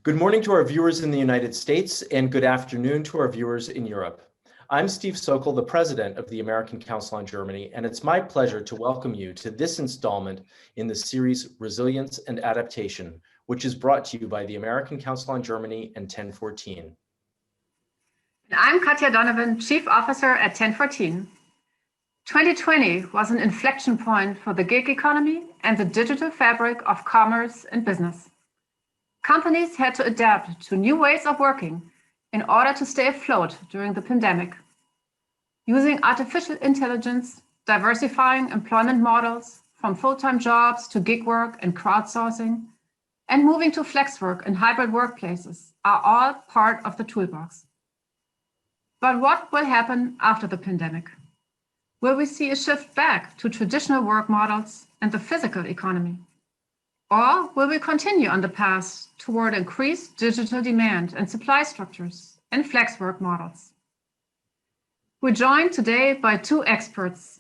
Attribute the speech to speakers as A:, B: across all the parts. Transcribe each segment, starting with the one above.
A: Good morning to our viewers in the United States and good afternoon to our viewers in Europe. I'm Steve Sokol, the president of the American Council on Germany, and it's my pleasure to welcome you to this installment in the series Resilience and Adaptation, which is brought to you by the American Council on Germany and 1014.
B: I'm Katja Donovan, Chief Officer at 1014. 2020 was an inflection point for the gig economy and the digital fabric of commerce and business. Companies had to adapt to new ways of working in order to stay afloat during the pandemic. Using artificial intelligence, diversifying employment models from full-time jobs to gig work and crowdsourcing, and moving to flexwork and hybrid workplaces are all part of the toolbox. But what will happen after the pandemic? Will we see a shift back to traditional work models and the physical economy? Or will we continue on the path toward increased digital demand and supply structures and flex work models? We're joined today by two experts.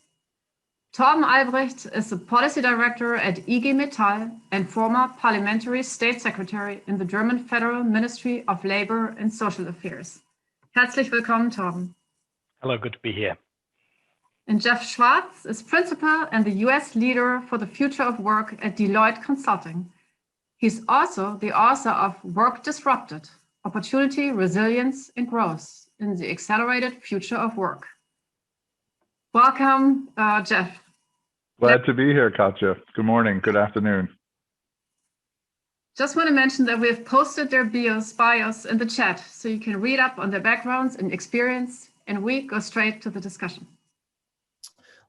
B: Thorben Albrecht is the policy director at IG Metall and former parliamentary state secretary in the German Federal Ministry of Labor and Social Affairs. Herzlich willkommen, Thorben.
C: Hello, good to be here.
B: And Jeff Schwartz is principal and the US leader for the future of work at Deloitte Consulting. He's also the author of Work Disrupted, Opportunity, Resilience, and Growth in the Accelerated Future of Work. Welcome, Jeff.
D: Glad to be here, Katja. Good morning, good afternoon.
B: Just want to mention that we have posted their bios in the chat, so you can read up on their backgrounds and experience, and we go straight to the discussion.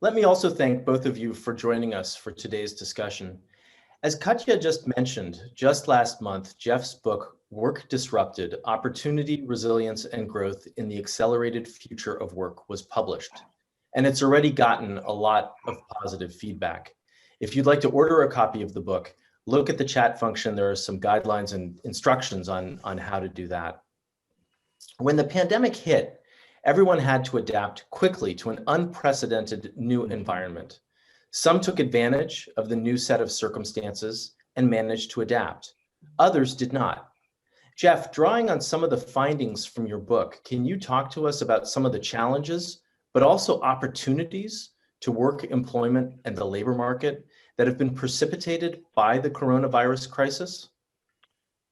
A: Let me also thank both of you for joining us for today's discussion. As Katja just mentioned, just last month, Jeff's book, Work Disrupted, Opportunity, Resilience, and Growth in the Accelerated Future of Work was published. And it's already gotten a lot of positive feedback. If you'd like to order a copy of the book, look at the chat function. There are some guidelines and instructions on how to do that. When the pandemic hit, everyone had to adapt quickly to an unprecedented new environment. Some took advantage of the new set of circumstances and managed to adapt. Others did not. Jeff, drawing on some of the findings from your book, can you talk to us about some of the challenges, but also opportunities to work employment and the labor market that have been precipitated by the coronavirus crisis?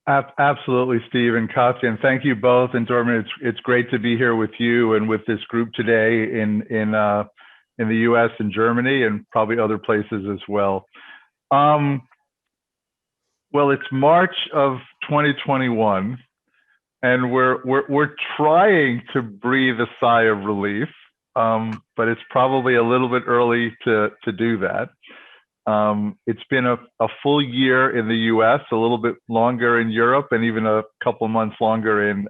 D: Absolutely, Steve and Katja, and thank you both. And Thorben, it's great to be here with you and with this group today in the U.S. and Germany and probably other places as well. Well, it's March of 2021, and we're trying to breathe a sigh of relief, but it's probably a little bit early to do that. It's been a full year in the US, a little bit longer in Europe, and even a couple of months longer in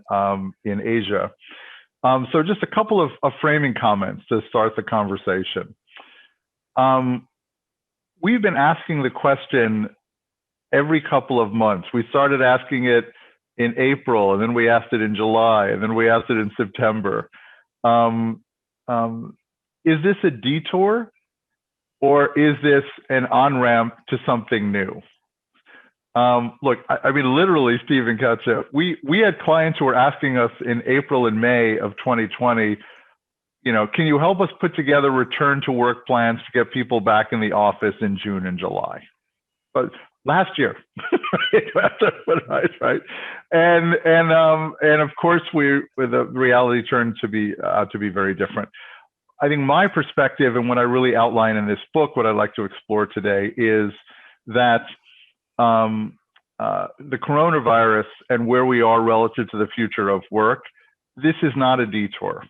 D: Asia. So just a couple of framing comments to start the conversation. We've been asking the question every couple of months. We started asking it in April, and then we asked it in July, and then we asked it in September. Is this a detour? Or is this an on-ramp to something new? Look, I mean, literally, Steve and Katja, we had clients who were asking us in April and May of 2020, can you help us put together return to work plans to get people back in the office in June and July? But last year, right? And of course, the reality turned to be very different. I think my perspective and what I really outline in this book, what I'd like to explore today is that the coronavirus and where we are relative to the future of work, this is not a detour,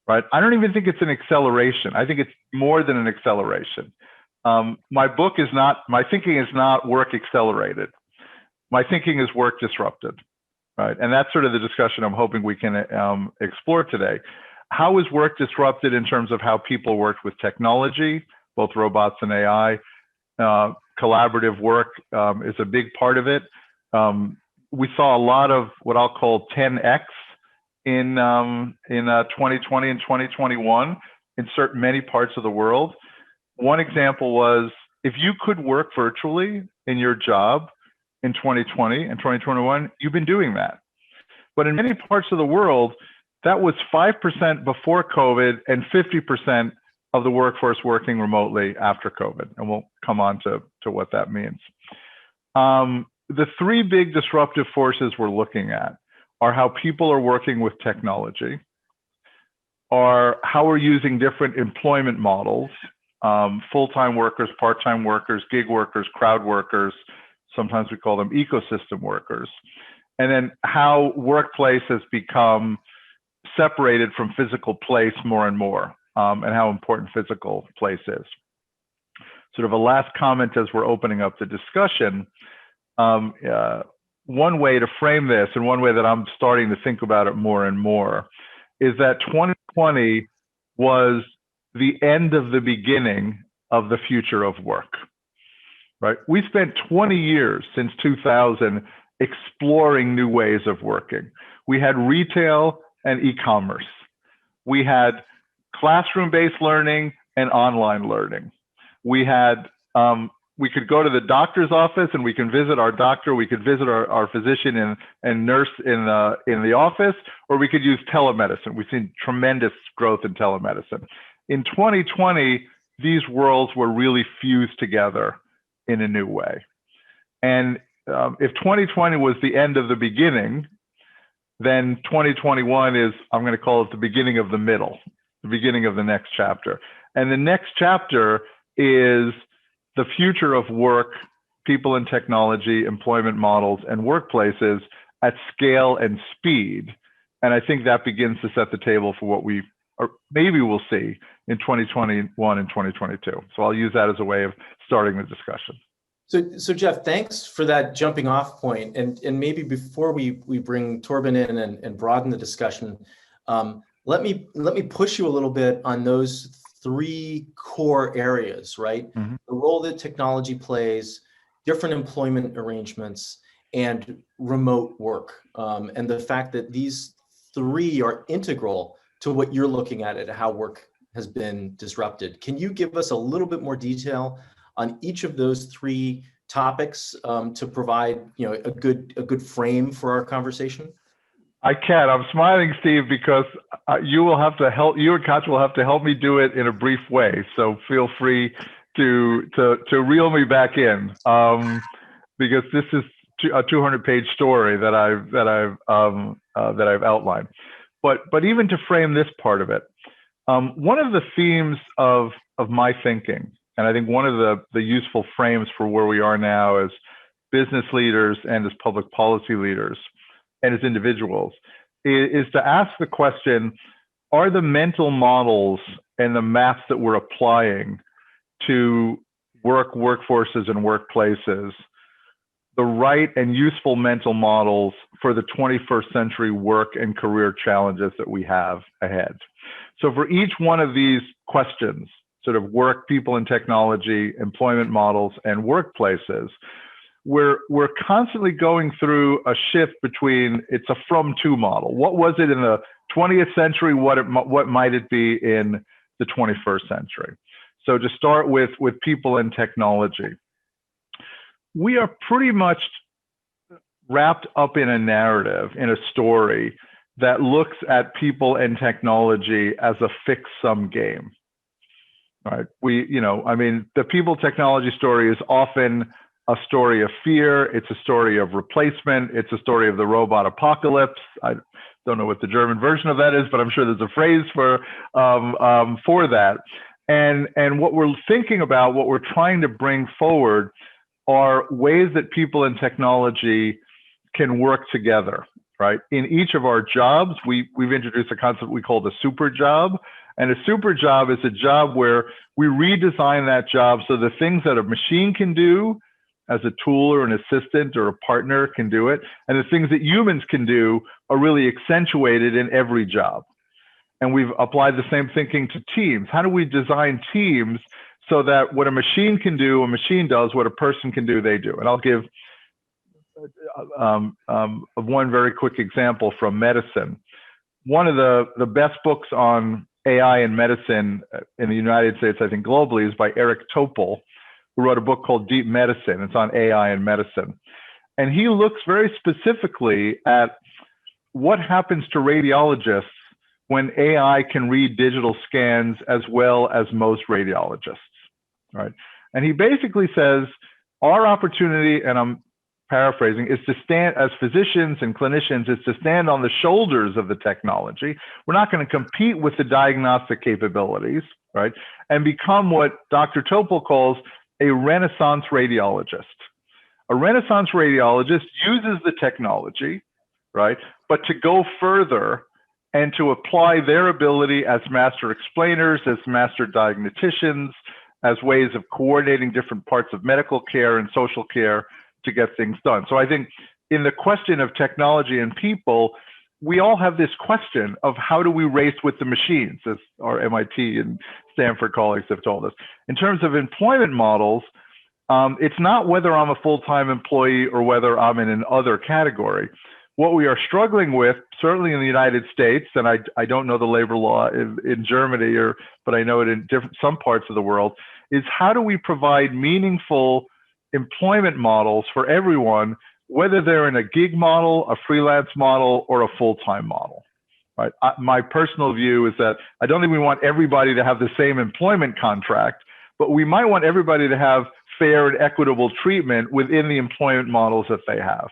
D: right? I don't even think it's an acceleration. I think it's more than an acceleration. My thinking is not work accelerated. My thinking is work disrupted, right? And that's sort of the discussion I'm hoping we can explore today. How is work disrupted in terms of how people worked with technology, both robots and AI? Collaborative work is a big part of it. We saw a lot of what I'll call 10x in 2020 and 2021 in many parts of the world. One example was if you could work virtually in your job, in 2020 and 2021, you've been doing that. But in many parts of the world, that was 5% before COVID and 50% of the workforce working remotely after COVID. And we'll come on to what that means. The three big disruptive forces we're looking at are how people are working with technology, are how we're using different employment models, full-time workers, part-time workers, gig workers, crowd workers, sometimes we call them ecosystem workers, and then how workplace has become separated from physical place more and more, and how important physical place is. Sort of a last comment as we're opening up the discussion. One way to frame this, and one way that I'm starting to think about it more and more, is that 2020 was the end of the beginning of the future of work, right? We spent 20 years since 2000 exploring new ways of working. We had retail and e-commerce. We had classroom-based learning and online learning. We had, we could go to the doctor's office and we can visit our doctor. We could visit our physician and nurse in the office, or we could use telemedicine. We've seen tremendous growth in telemedicine. In 2020, these worlds were really fused together in a new way. And if 2020 was the end of the beginning, then 2021 is, I'm going to call it the beginning of the middle, the beginning of the next chapter. And the next chapter is the future of work, people and technology, employment models, and workplaces at scale and speed. And I think that begins to set the table for what we, or maybe we'll see in 2021 and 2022. So I'll use that as a way of starting the discussion.
A: So Jeff, thanks for that jumping off point. And maybe before we bring Thorben in and broaden the discussion, let me push you a little bit on those three core areas, right? Mm-hmm. The role that technology plays, different employment arrangements, and remote work. And the fact that these three are integral to what you're looking at how work has been disrupted. Can you give us a little bit more detail on each of those three topics to provide, a good frame for our conversation?
D: I can. I'm smiling, Steve, because you and Katja will have to help me do it in a brief way. So feel free to reel me back in, because this is a 200-page story that I've outlined. But even to frame this part of it, one of the themes of my thinking, and I think one of the useful frames for where we are now as business leaders and as public policy leaders and as individuals, is to ask the question, are the mental models and the maps that we're applying to workforces and workplaces the right and useful mental models for the 21st century work and career challenges that we have ahead? So for each one of these questions, sort of work, people and technology, employment models, and workplaces, we're constantly going through a shift between, it's a from-to model. What was it in the 20th century? What might it be in the 21st century? So to start with people and technology, we are pretty much wrapped up in a narrative, in a story that looks at people and technology as a fixed-sum game. Right? The people technology story is often a story of fear. It's a story of replacement. It's a story of the robot apocalypse. I don't know what the German version of that is, but I'm sure there's a phrase for that. And what we're thinking about, what we're trying to bring forward, are ways that people and technology can work together. Right? In each of our jobs, we've introduced a concept we call the super job. And a super job is a job where we redesign that job so the things that a machine can do as a tool or an assistant or a partner can do it, and the things that humans can do are really accentuated in every job. And we've applied the same thinking to teams. How do we design teams so that what a machine can do, a machine does, what a person can do, they do? And I'll give one very quick example from medicine. One of the best books on AI and medicine in the United States, I think globally, is by Eric Topol, who wrote a book called Deep Medicine. It's on AI and medicine. And he looks very specifically at what happens to radiologists when AI can read digital scans as well as most radiologists, right? And he basically says, our opportunity, and I'm paraphrasing, is to stand as physicians and clinicians, is to stand on the shoulders of the technology. We're not going to compete with the diagnostic capabilities, right? And become what Dr. Topol calls a Renaissance radiologist. A Renaissance radiologist uses the technology, right? But to go further and to apply their ability as master explainers, as master diagnosticians, as ways of coordinating different parts of medical care and social care to get things done. So I think in the question of technology and people, we all have this question of how do we race with the machines, as our MIT and Stanford colleagues have told us. In terms of employment models, it's not whether I'm a full-time employee or whether I'm in an other category. What we are struggling with, certainly in the United States, and I don't know the labor law in Germany, but I know it in some parts of the world, is how do we provide meaningful employment models for everyone, whether they're in a gig model, a freelance model, or a full-time model, right? My personal view is that I don't think we want everybody to have the same employment contract, but we might want everybody to have fair and equitable treatment within the employment models that they have.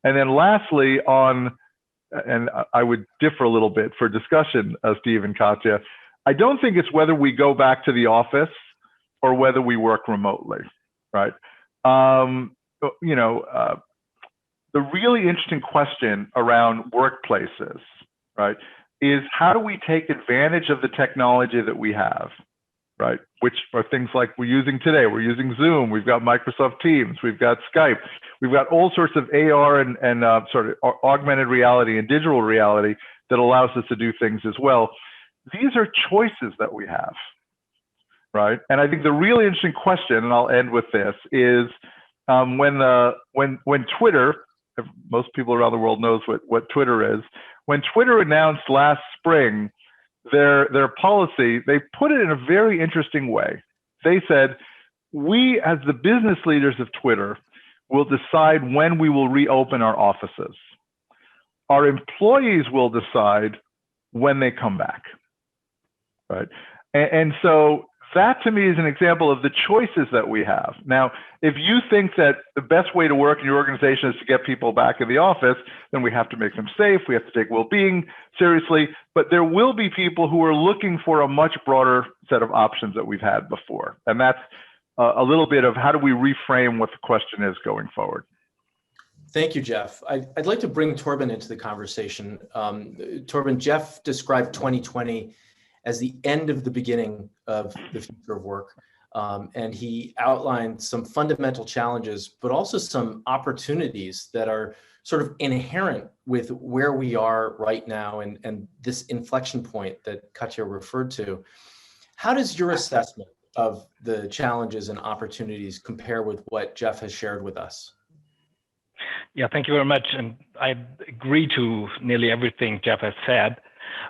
D: And then lastly, and I would differ a little bit for discussion, Steve and Katja, I don't think it's whether we go back to the office or whether we work remotely, right? The really interesting question around workplaces, right, is how do we take advantage of the technology that we have, right? Which are things like we're using today. We're using Zoom. We've got Microsoft Teams. We've got Skype. We've got all sorts of AR and sort of augmented reality and digital reality that allows us to do things as well. These are choices that we have, right? And I think the really interesting question, and I'll end with this, is when Twitter, most people around the world knows what Twitter is, when Twitter announced last spring their policy, they put it in a very interesting way. They said, we as the business leaders of Twitter will decide when we will reopen our offices. Our employees will decide when they come back, right? And so that to me is an example of the choices that we have. Now, if you think that the best way to work in your organization is to get people back in the office, then we have to make them safe. We have to take well-being seriously. But there will be people who are looking for a much broader set of options that we've had before. And that's a little bit of how do we reframe what the question is going forward.
A: Thank you, Jeff. I'd like to bring Thorben into the conversation. Thorben, Jeff described 2020 as the end of the beginning of the future of work. And he outlined some fundamental challenges, but also some opportunities that are sort of inherent with where we are right now and this inflection point that Katja referred to. How does your assessment of the challenges and opportunities compare with what Jeff has shared with us?
C: Yeah, thank you very much. And I agree to nearly everything Jeff has said.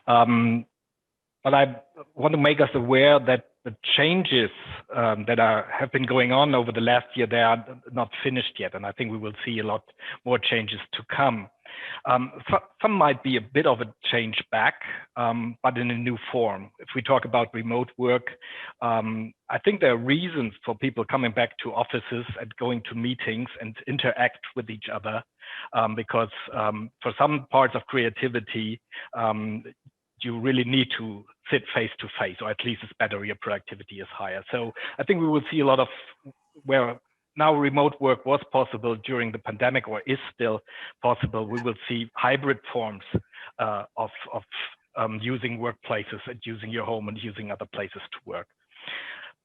C: But I want to make us aware that the changes that have been going on over the last year, they are not finished yet. And I think we will see a lot more changes to come. Some might be a bit of a change back, but in a new form. If we talk about remote work, I think there are reasons for people coming back to offices and going to meetings and interact with each other, because for some parts of creativity, you really need to sit face to face, or at least it's better, your productivity is higher. So I think we will see a lot of where now remote work was possible during the pandemic, or is still possible. We will see hybrid forms of using workplaces and using your home and using other places to work.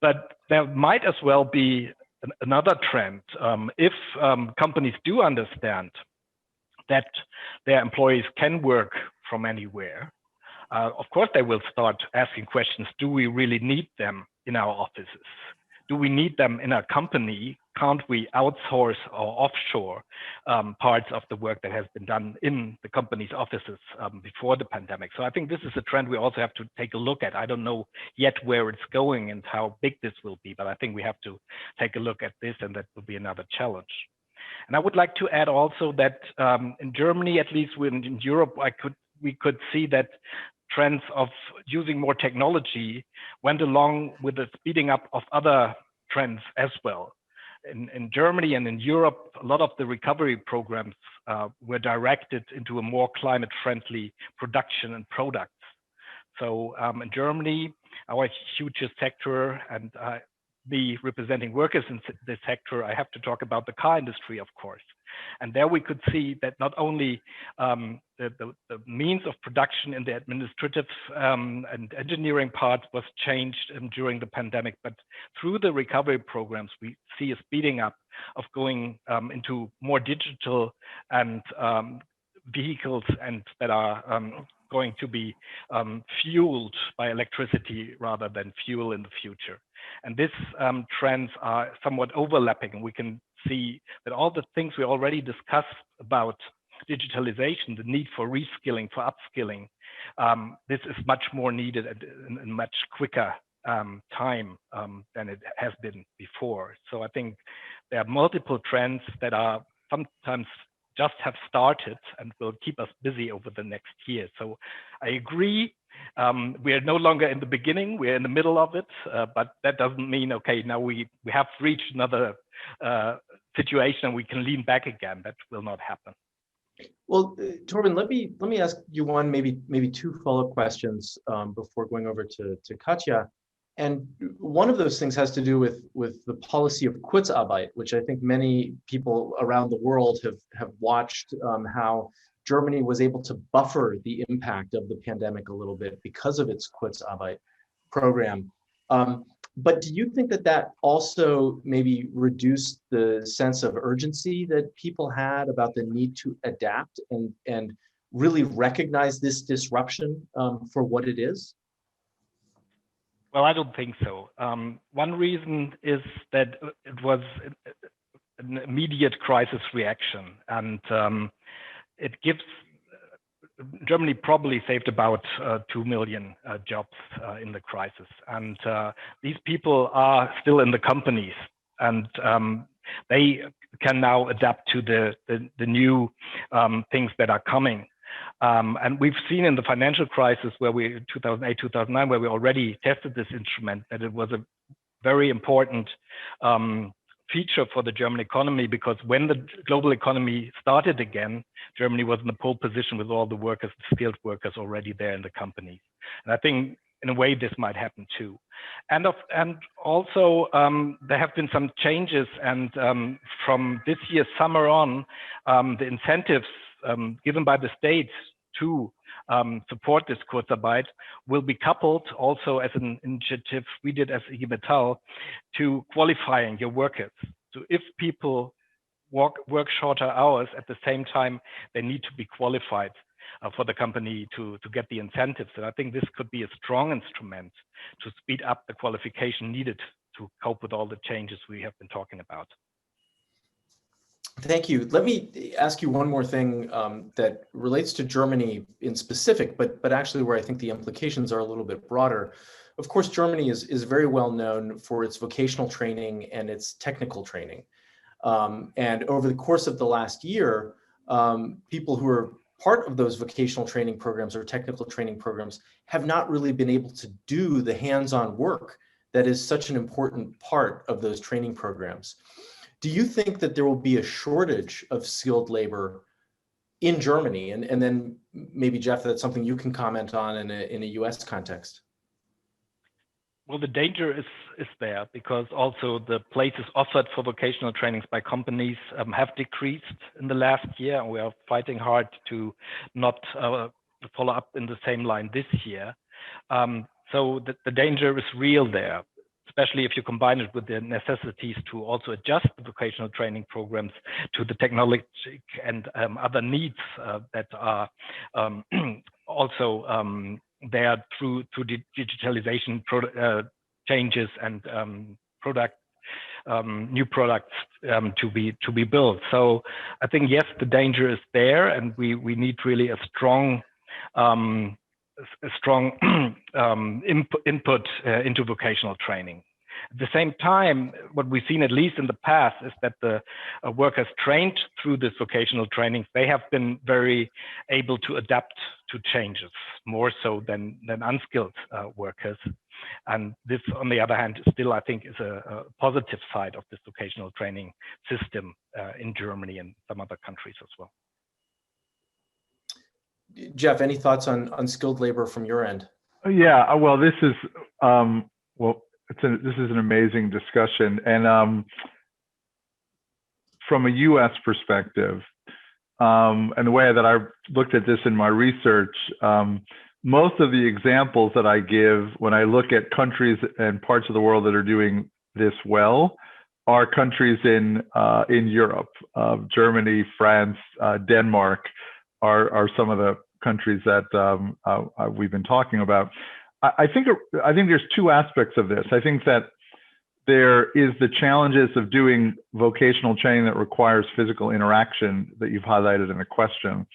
C: But there might as well be another trend. If companies do understand that their employees can work from anywhere, of course, they will start asking questions. Do we really need them in our offices? Do we need them in our company? Can't we outsource or offshore parts of the work that has been done in the company's offices before the pandemic? So I think this is a trend we also have to take a look at. I don't know yet where it's going and how big this will be, but I think we have to take a look at this, and that will be another challenge. And I would like to add also that in Germany, at least in Europe, we could see that trends of using more technology went along with the speeding up of other trends as well. In Germany and in Europe, a lot of the recovery programs were directed into a more climate-friendly production and products. So in Germany, our hugest sector, and me representing workers in this sector, I have to talk about the car industry, of course. And there we could see that not only the means of production in the administrative and engineering part was changed during the pandemic, but through the recovery programs, we see a speeding up of going into more digital and vehicles and that are going to be fueled by electricity rather than fuel in the future. And these trends are somewhat overlapping. We can see that all the things we already discussed about digitalization, the need for reskilling, for upskilling, this is much more needed in much quicker time than it has been before. So I think there are multiple trends that are sometimes just have started and will keep us busy over the next year. So I agree, we are no longer in the beginning, we're in the middle of it, but that doesn't mean, okay, now we have reached another situation and we can lean back again. That will not happen.
A: Well, Thorben, let me ask you one, maybe two follow-up questions before going over to Katja. And one of those things has to do with the policy of Kurzarbeit, which I think many people around the world have watched how Germany was able to buffer the impact of the pandemic a little bit because of its Kurzarbeit program. But do you think that also maybe reduced the sense of urgency that people had about the need to adapt and really recognize this disruption for what it is?
C: Well, I don't think so. One reason is that it was an immediate crisis reaction, and it gives Germany probably saved about 2 million jobs in the crisis, and these people are still in the companies, and they can now adapt to the new things that are coming. And we've seen in the financial crisis where 2008, 2009, where we already tested this instrument, that it was a very important feature for the German economy, because when the global economy started again, Germany was in the pole position with all the workers, the skilled workers already there in the companies. And I think in a way this might happen too. And also there have been some changes, and from this year summer on, the incentives given by the state to support this Kurzarbeit will be coupled also as an initiative we did as IG Metall to qualifying your workers. So if people work shorter hours at the same time, they need to be qualified for the company to get the incentives. And I think this could be a strong instrument to speed up the qualification needed to cope with all the changes we have been talking about.
A: Thank you. Let me ask you one more thing that relates to Germany in specific, but actually where I think the implications are a little bit broader. Of course, Germany is very well known for its vocational training and its technical training. And over the course of the last year, people who are part of those vocational training programs or technical training programs have not really been able to do the hands-on work that is such an important part of those training programs. Do you think that there will be a shortage of skilled labor in Germany? And then maybe, Jeff, that's something you can comment on in a US context.
C: Well, the danger is there, because also the places offered for vocational trainings by companies have decreased in the last year, and we are fighting hard to not follow up in the same line this year. So the danger is real there, especially if you combine it with the necessities to also adjust the vocational training programs to the technology and other needs that are also there through the digitalization changes and new products to be built. So I think, yes, the danger is there, and we need really a strong input into vocational training. At the same time, what we've seen, at least in the past, is that the workers trained through this vocational training, they have been very able to adapt to changes, more so than unskilled workers. And this, on the other hand, still, I think, is a positive side of this vocational training system in Germany and some other countries as well.
A: Jeff, any thoughts on unskilled labor from your end?
D: Yeah, well, this is this is an amazing discussion, and from a U.S. perspective, and the way that I looked at this in my research, most of the examples that I give when I look at countries and parts of the world that are doing this well are countries in Europe. Germany, France, Denmark are some of the countries that we've been talking about. I think there's two aspects of this. I think that there is the challenges of doing vocational training that requires physical interaction that you've highlighted in the question.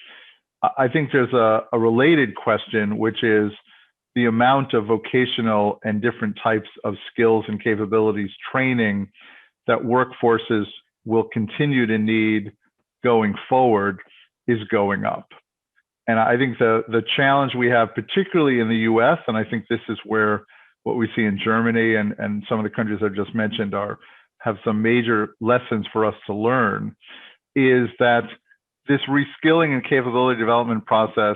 D: I think there's a related question, which is the amount of vocational and different types of skills and capabilities training that workforces will continue to need going forward is going up. And I think the challenge we have, particularly in the US, and I think this is where what we see in Germany and some of the countries I've just mentioned have some major lessons for us to learn, is that this reskilling and capability development process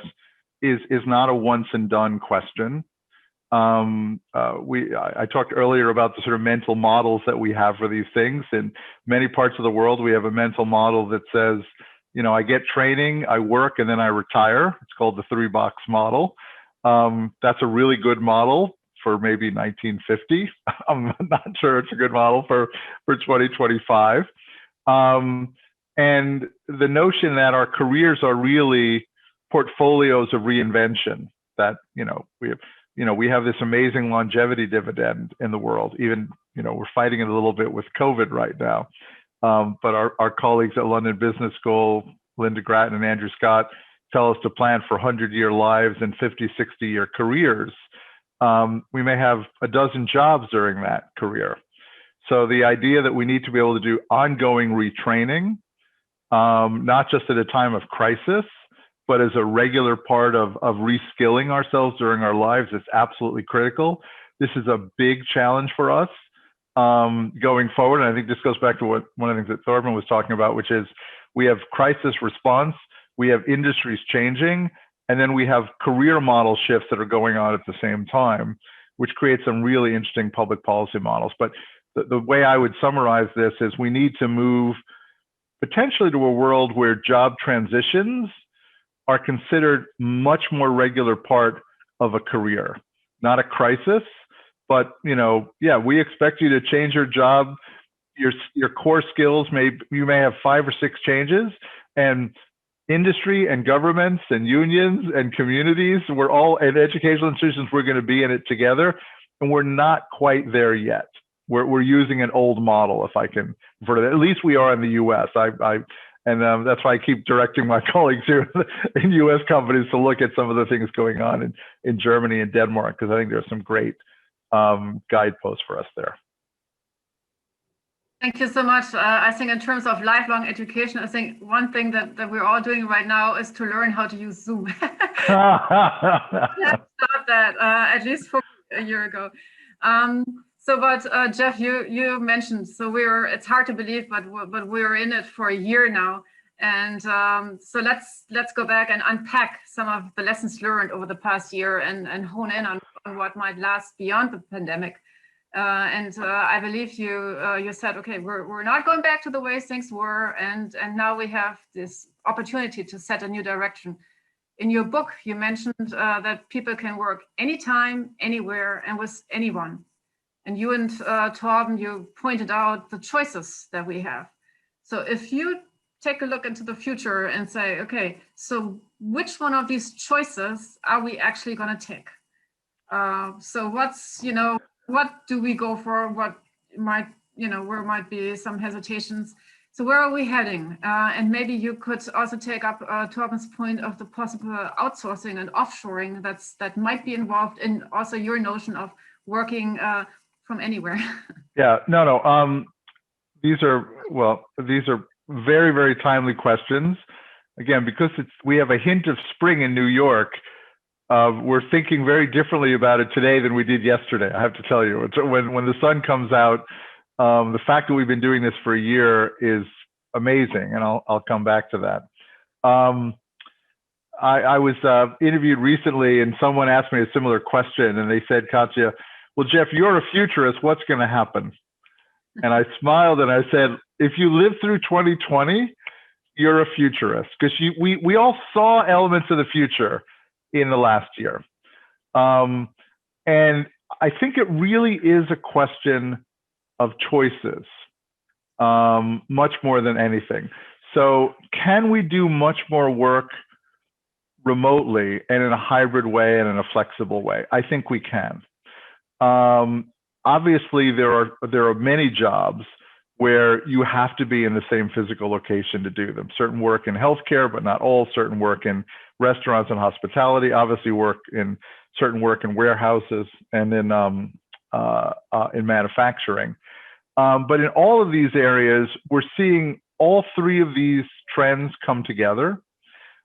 D: is not a once and done question. I talked earlier about the sort of mental models that we have for these things. In many parts of the world, we have a mental model that says, I get training, I work, and then I retire. It's called the 3-box model. That's a really good model for maybe 1950. I'm not sure it's a good model for 2025. And the notion that our careers are really portfolios of reinvention, that, we have this amazing longevity dividend in the world. Even, we're fighting it a little bit with COVID right now. But our colleagues at London Business School, Linda Grattan and Andrew Scott, tell us to plan for 100-year lives and 50, 60-year careers. We may have a dozen jobs during that career. So the idea that we need to be able to do ongoing retraining, not just at a time of crisis, but as a regular part of reskilling ourselves during our lives, is absolutely critical. This is a big challenge for us going forward. And I think this goes back to one of the things that Thorben was talking about, which is we have crisis response, we have industries changing, and then we have career model shifts that are going on at the same time, which creates some really interesting public policy models. But the way I would summarize this is we need to move potentially to a world where job transitions are considered much more regular part of a career, not a crisis. But we expect you to change your job, your core skills. You may have 5 or 6 changes, and industry and governments and unions and communities, and educational institutions, we're going to be in it together, and we're not quite there yet. We're using an old model, if I can refer to that. At least we are in the U.S. And that's why I keep directing my colleagues here in U.S. companies to look at some of the things going on in Germany and Denmark, because I think there's some great guideposts for us there.
B: Thank you so much. I think in terms of lifelong education, I think one thing that we're all doing right now is to learn how to use Zoom. Let's start that, at least for a year ago. But Jeff, you mentioned, it's hard to believe, but we're in it for a year now. And so let's go back and unpack some of the lessons learned over the past year and hone in on what might last beyond the pandemic. I believe you said, okay, we're not going back to the way things were, and now we have this opportunity to set a new direction. In your book, you mentioned that people can work anytime, anywhere, and with anyone. And you and Thorben, you pointed out the choices that we have. So if you take a look into the future and say, okay, so which one of these choices are we actually going to take? So what do we go for? What might, where might be some hesitations? So where are we heading? And maybe you could also take up Thorben's point of the possible outsourcing and offshoring that might be involved in also your notion of working from anywhere.
D: Yeah, no. These are very, very timely questions. Again, because we have a hint of spring in New York, we're thinking very differently about it today than we did yesterday. I have to tell you, when the sun comes out, the fact that we've been doing this for a year is amazing, and I'll come back to that. I was interviewed recently, and someone asked me a similar question, and they said, Katja, well, Jeff, you're a futurist. What's going to happen? And I smiled and I said, if you live through 2020, you're a futurist, because we all saw elements of the future in the last year. And I think it really is a question of choices, much more than anything. So can we do much more work remotely and in a hybrid way and in a flexible way? I think we can. Obviously, there are many jobs where you have to be in the same physical location to do them. Certain work in healthcare, but not all. Certain work in restaurants and hospitality. Obviously, certain work in warehouses and in manufacturing. But in all of these areas, we're seeing all three of these trends come together,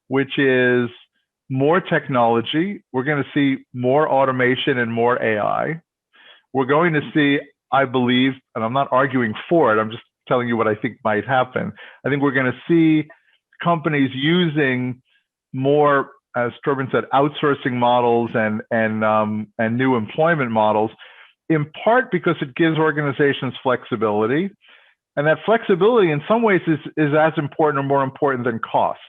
D: which is more technology. We're going to see more automation and more AI. We're going to see, I believe, and I'm not arguing for it, I'm just telling you what I think might happen. I think we're going to see companies using more, as Thorben said, outsourcing models and new employment models, in part because it gives organizations flexibility. And that flexibility in some ways is as important or more important than cost.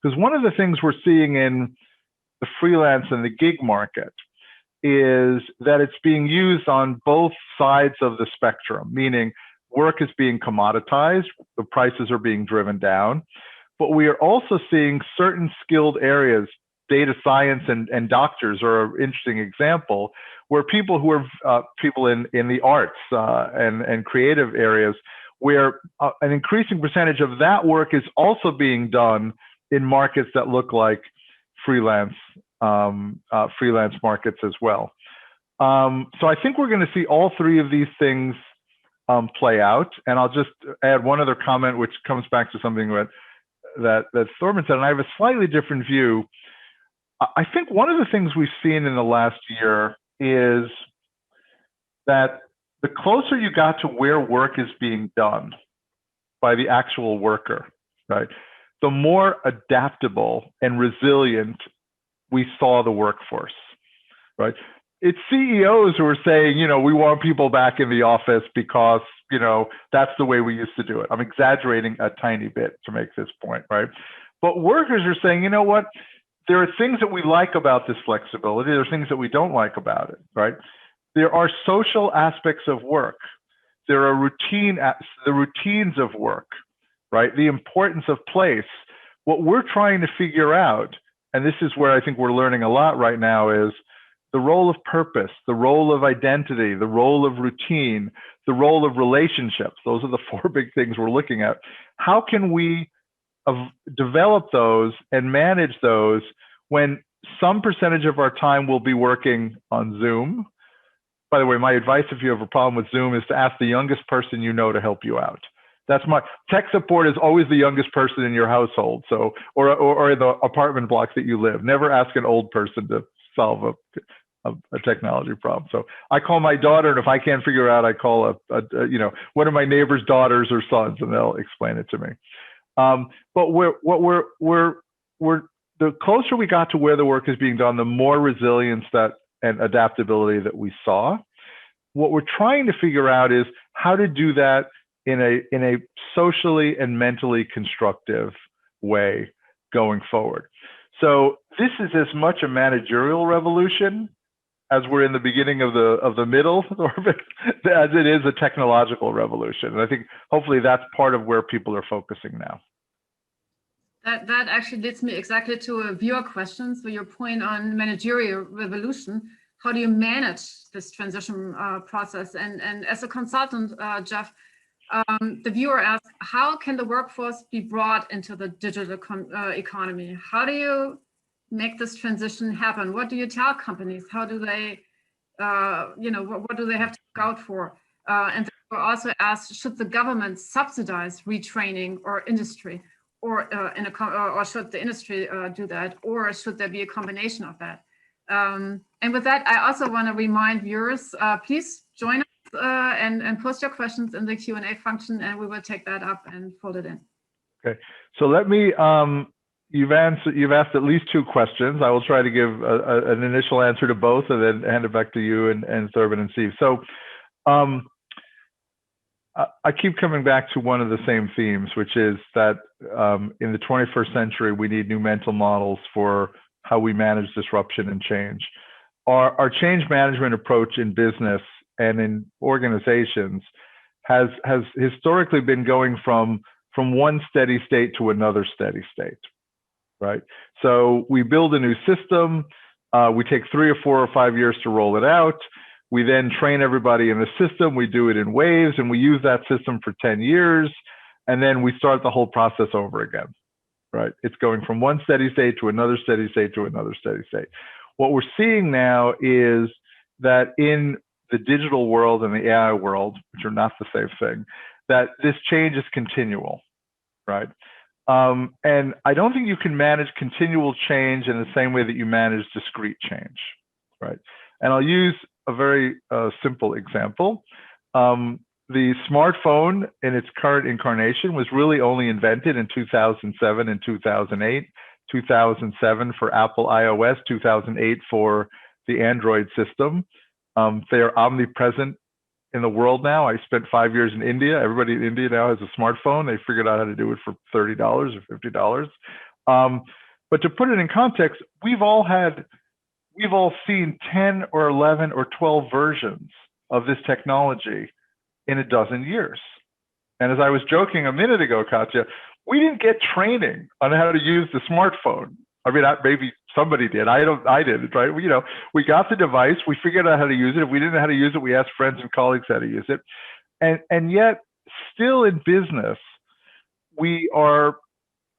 D: Because one of the things we're seeing in the freelance and the gig market is that it's being used on both sides of the spectrum, meaning work is being commoditized, the prices are being driven down, but we are also seeing certain skilled areas, data science and doctors are an interesting example, where people who are people in the arts and creative areas, where an increasing percentage of that work is also being done in markets that look like freelance markets as well. So I think we're going to see all three of these things play out. And I'll just add one other comment, which comes back to something that Thorben said, and I have a slightly different view. I think one of the things we've seen in the last year is that the closer you got to where work is being done by the actual worker, right, the more adaptable and resilient we saw the workforce, right? It's CEOs who are saying, we want people back in the office because, that's the way we used to do it. I'm exaggerating a tiny bit to make this point, right? But workers are saying, you know what? There are things that we like about this flexibility. There are things that we don't like about it, right? There are social aspects of work. There are the routines of work, right? The importance of place. What we're trying to figure out, and this is where I think we're learning a lot right now, is the role of purpose, the role of identity, the role of routine, the role of relationships. Those are the four big things we're looking at. How can we develop those and manage those when some percentage of our time will be working on Zoom? By the way, my advice if you have a problem with Zoom is to ask the youngest person you know to help you out. That's my tech support is always the youngest person in your household. So, or the apartment blocks that you live. Never ask an old person to solve a technology problem. So I call my daughter, and if I can't figure out, I call one of my neighbor's daughters or sons, and they'll explain it to me. But the closer we got to where the work is being done, the more resilience and adaptability that we saw. What we're trying to figure out is how to do that in a socially and mentally constructive way going forward. So this is as much a managerial revolution as we're in the beginning of the middle as it is a technological revolution. And I think hopefully that's part of where people are focusing now.
B: That actually leads me exactly to a viewer question. So your point on managerial revolution, how do you manage this transition process? And as a consultant, Jeff, the viewer asks, how can the workforce be brought into the digital economy? How do you make this transition happen? What do you tell companies? How do they what do they have to look out for? And they were also asked, should the government subsidize retraining or industry, or should the industry do that, or should there be a combination of that? And with that, I also want to remind viewers, please join us and post your questions in the Q&A function, and we will take that up and fold it in.
D: Okay, so let me, you've asked at least 2 questions. I will try to give an initial answer to both and then hand it back to you and Thorben and Steve. So I keep coming back to one of the same themes, which is that in the 21st century, we need new mental models for how we manage disruption and change. Our change management approach in business and in organizations has historically been going from one steady state to another steady state, right? So we build a new system, we take 3 or 4 or 5 years to roll it out. We then train everybody in the system, we do it in waves, and we use that system for 10 years, and then we start the whole process over again, right? It's going from one steady state to another steady state to another steady state. What we're seeing now is that in the digital world and the AI world, which are not the same thing, that this change is continual, right? And I don't think you can manage continual change in the same way that you manage discrete change, right? And I'll use a very simple example. The smartphone in its current incarnation was really only invented in 2007 and 2008, 2007 for Apple iOS, 2008 for the Android system. They are omnipresent in the world now. I spent 5 years in India. Everybody in India now has a smartphone. They figured out how to do it for $30 or $50. But to put it in context, we've all seen 10 or 11 or 12 versions of this technology in a dozen years. And as I was joking a minute ago, Katja, we didn't get training on how to use the smartphone. I mean, maybe somebody did. I didn't, right? We got the device, we figured out how to use it. If we didn't know how to use it, we asked friends and colleagues how to use it. And yet, still in business, we are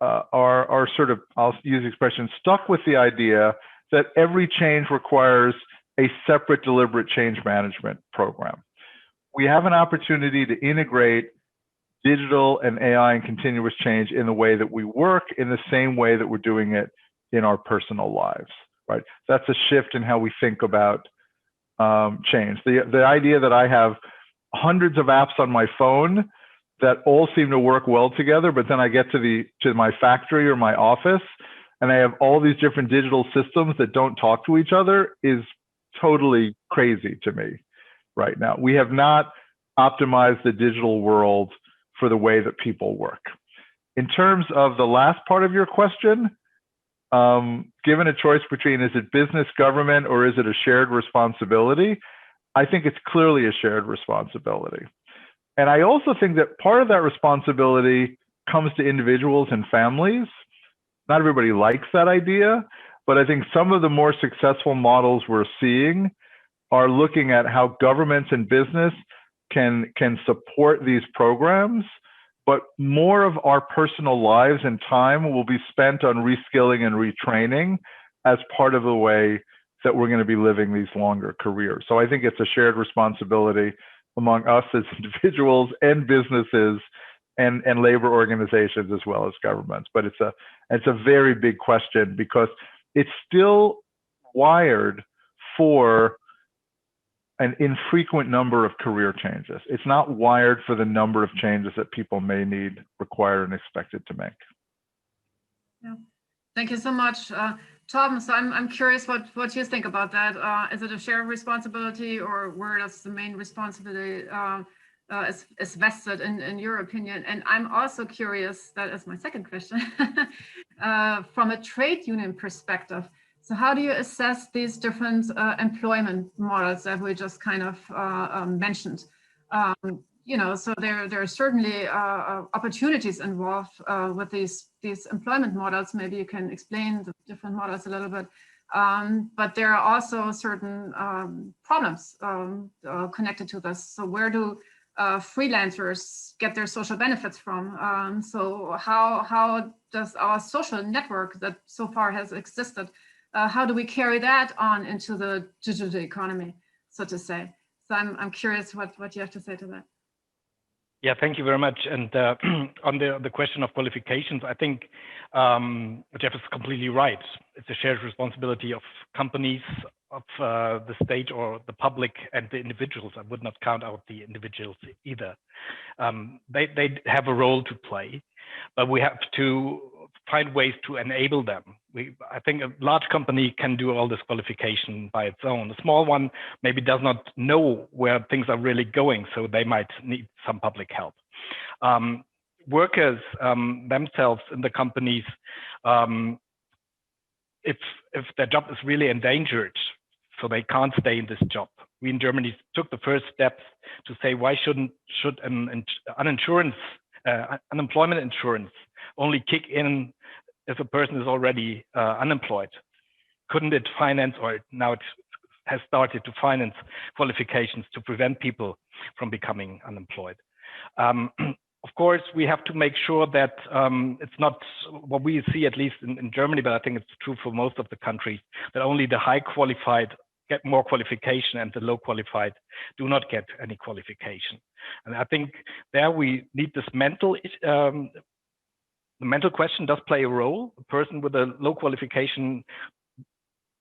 D: sort of, I'll use the expression, stuck with the idea that every change requires a separate deliberate change management program. We have an opportunity to integrate digital and AI and continuous change in the way that we work, in the same way that we're doing it in our personal lives, right? That's a shift in how we think about change. The idea that I have hundreds of apps on my phone that all seem to work well together, but then I get to my factory or my office and I have all these different digital systems that don't talk to each other is totally crazy to me right now. We have not optimized the digital world for the way that people work. In terms of the last part of your question, given a choice between is it business, government, or is it a shared responsibility, I think it's clearly a shared responsibility. And I also think that part of that responsibility comes to individuals and families. Not everybody likes that idea, but I think some of the more successful models we're seeing are looking at how governments and business can support these programs, but more of our personal lives and time will be spent on reskilling and retraining as part of the way that we're going to be living these longer careers. So I think it's a shared responsibility among us as individuals and businesses and labor organizations as well as governments. But it's a very big question because it's still wired for an infrequent number of career changes. It's not wired for the number of changes that people may need, require, and expected to make.
B: Yeah, thank you so much, Thorben. So I'm curious what you think about that. Is it a shared responsibility, or where does the main responsibility is vested in your opinion? And I'm also curious, that is my second question, from a trade union perspective. So how do you assess these different employment models that we just kind of mentioned? So there are certainly opportunities involved with these employment models. Maybe you can explain the different models a little bit. But there are also certain problems connected to this. So where do freelancers get their social benefits from? So how does our social network that so far has existed, how do we carry that on into the digital economy? so to say. So I'm curious what you have to say to that.
C: Yeah, thank you very much. And on the question of qualifications, I think Jeff is completely right. It's a shared responsibility of companies, of the state or the public, and the individuals. I would not count out the individuals either. They have a role to play, but we have to find ways to enable them. I think a large company can do all this qualification by its own. A small one maybe does not know where things are really going, so they might need some public help. Workers themselves in the companies, if their job is really endangered, so they can't stay in this job. We in Germany took the first steps to say, why should unemployment insurance only kick in if a person is already unemployed? Couldn't it finance, or now it has started to finance qualifications to prevent people from becoming unemployed? Of course, we have to make sure that it's not what we see, at least in Germany, but I think it's true for most of the countries, that only the high qualified get more qualification and the low qualified do not get any qualification. And I think there we need this the mental question does play a role. A person with a low qualification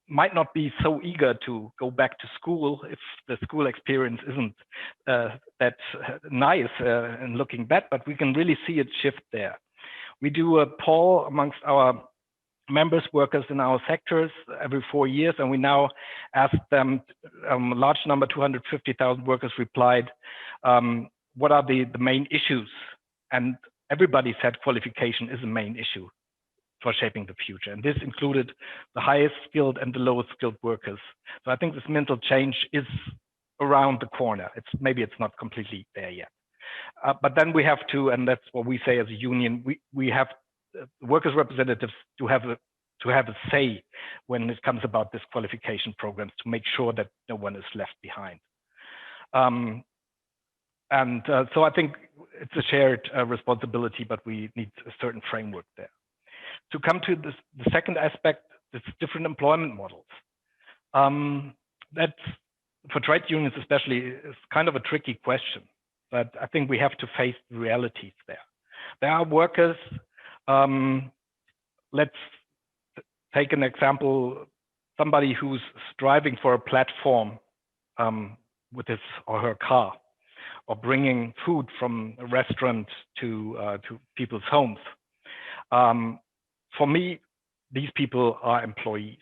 C: might not be so eager to go back to school if the school experience isn't that nice and looking back, but we can really see it shift there. We do a poll amongst our members, workers in our sectors every 4 years, and we now ask them, a large number, 250,000 workers replied, what are the main issues? And everybody said qualification is a main issue for shaping the future. And this included the highest skilled and the lowest skilled workers. So I think this mental change is around the corner. Maybe it's not completely there yet. But then we have to, and that's what we say as a union, we have workers' representatives to have a say when it comes about this qualification programs, to make sure that no one is left behind. So I think it's a shared responsibility, but we need a certain framework there. To come to the second aspect, this different employment models. That for trade unions especially is kind of a tricky question, but I think we have to face the realities there. There are workers, let's take an example, somebody who's striving for a platform with his or her car, or bringing food from a restaurant to people's homes. For me, these people are employees.